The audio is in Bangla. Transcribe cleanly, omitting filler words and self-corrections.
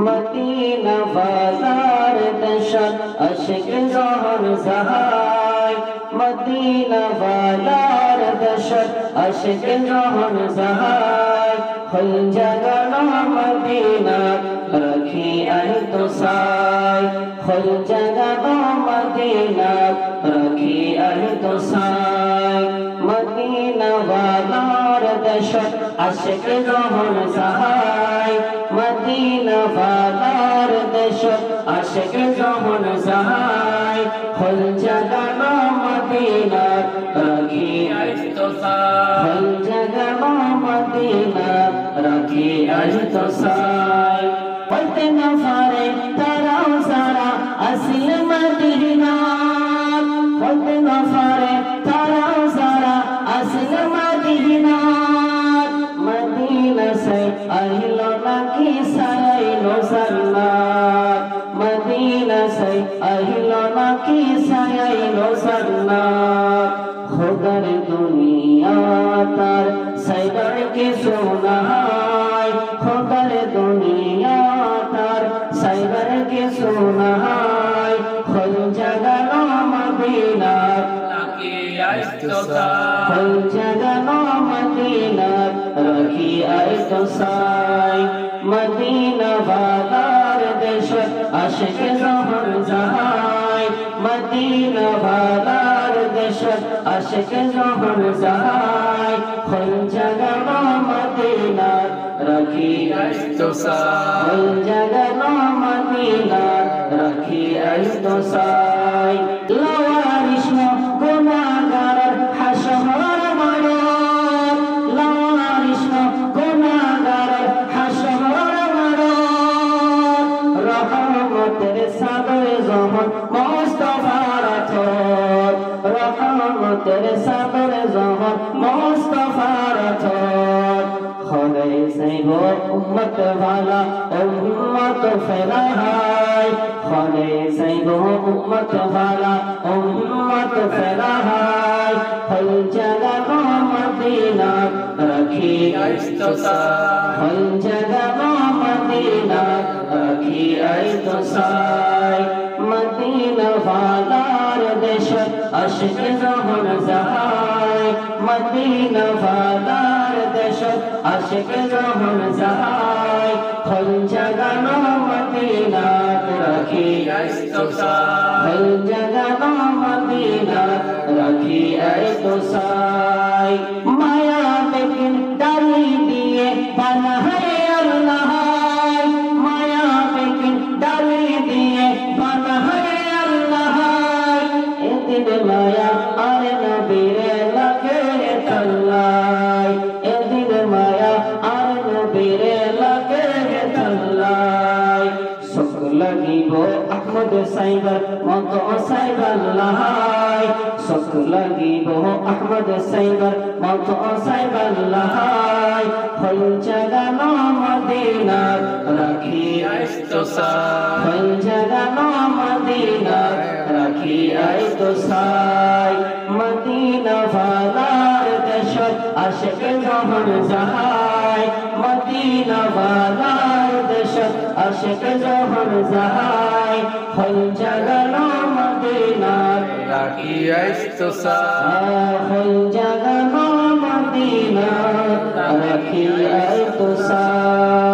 মদিনা বাজার দেশত আশিক জহর জাহাই মদিনা বাজার দেশত আশিক জহর জাহাই হল জাগানো মদিনা রাখি আই তো সাই হল জাগানো মদিনা রাখি আই তো সাই মদিনা বাজার দেশত আশিক জহর জাহাই মদিনা বাজার দেশত আশিক জহর জাহাই হল জাগানো মদিনা রাখি আই তো সাই হল জাগানো মদিনা রাখি আই তো সাই পড়তে না পারে তারাও সারা আসল মদিনা পড়তে না পারে তারাও সারা আসল মদিনা মদিনা সে আহিলো নাকি সারাইলো জান্নাত মদিনা সে আহিলো নাকি সারাইলো জান্নাত খোদার দুনিয়া তার সাইবার কে সোনাই খোদার দুনিয়া তার সাইবার কে সোনাই খোল জাগানো মদিনা নাকি আইতো সাই খোল জাগানো মদিনা রাখি আইতো সাই মদিনা বাজার দেশত আশিক জহর জাহাই মদিনা বাজার দেশত আশিক জহর জাহাই খোল জাগানো মদিনা রাখি আইতো সাই খোল জাগানো মদিনা রাখি আইতো সাই লাওয়ারিশ গুনাহগার হাশর মারো লাওয়ারিশ গুনাহগার হাশর মারো রহমতের সাদর জহর মুস্তাফার থর রহমতের সাদর জহর মুস্তাফার থর খোদে সাইব উম্মত वाला উম্মত ফেলাহাই খোদে সাইব উম্মত वाला উম্মত ফেলাহাই হল জাগানো মদিনা রাখি আইতো সাই হল জাগানো মদিনা রাখি আইতো সাই মদিনা বাজার দেশত আশিক জহর জাহাই মদিনা বাজার দেশত আশিক জহর জাহাই হল জাগানো মদিনা রাখি আইতো সাই হল জাগানো মদিনা রাখি আইতো সাই মায়া বেকিন ডালি দিয়ে বানায় আল্লাহ মায়া বেকিন ডালি দিয়ে বানায় আল্লাহ এদিন মায়া আর নবীরে লাগে তাল্লাই এদিন মায়া আর নবীরে লাগে তাল্লাই সুখ লাগিব আহমদ সাইবার মত সাইবার লাহাই সুখ লাগিব আহমদ সাইবার মত সাইবার লাহাই হল জাগানো মদিনা রাখি আইতো সাই হল জাগানো মদিনা রাখি আইতো সাই মদিনা বাজার দেশত আশিক জহর জাহাই মদিনা বাজার দেশত আশিক জহর জাহাই হল জাগানো মদিনা রাখি আইতো সাই হল জাগানো মদিনা রাখি আইতো সাই